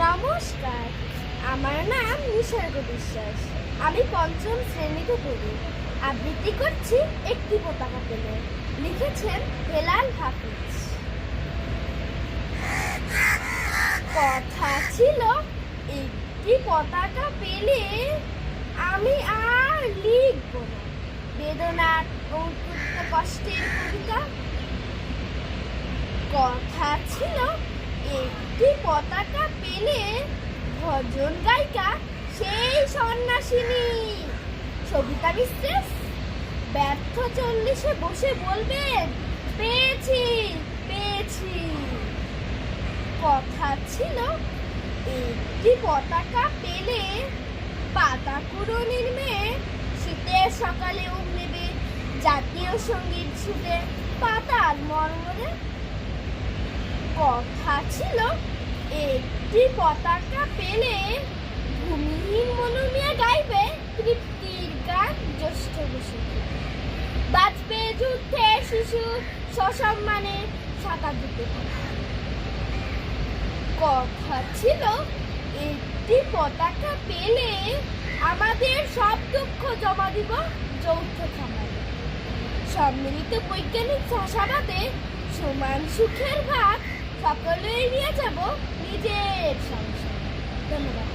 নমস্কার, আমার নাম নিসর্গ বিশ্বাস। আমি পঞ্চম শ্রেণীতে পড়ি। আবৃত্তি করছি একটি পতাকা পেলে। লিখেছেন হেলাল হাফিজ। কথা ছিল একটি পতাকা পেলে আমি আর লিখব না বেদনার ও কষ্টের কবিতা। কথা ছিল একটি পতাকা পেলে ভজন গায়িকা সেই সন্ন্যাসিনী সবিতা বিশ্বাস ব্যর্থ 40-এ বসে বলবেন পেয়েছি পেয়েছি। কথা ছিল একটি পতাকা পেলে পাতা কুড়োনির মেয়ে শীতের সকালে নেবে জাতীয় সঙ্গীত ছুটে পাতার মর্মরে। কথা ছিল একটি পতাকা পেলে ভূমিহীন মনু নিয়ে গাইবে তৃপ্তির গান জ্যৈষ্ঠ বসে। বাঁচবে যুদ্ধে শিশু সসম্মানে সাঁতার দিতে। কথা ছিল একটি পতাকা পেলে আমাদের সব দুঃখ জমা দিব যৌথ খামারে। সম্মিলিত বৈজ্ঞানিক চাষাবাদে সমান সুখের ভাগ সকলেই নিয়ে যাব নিজের সংসার। ধন্যবাদ।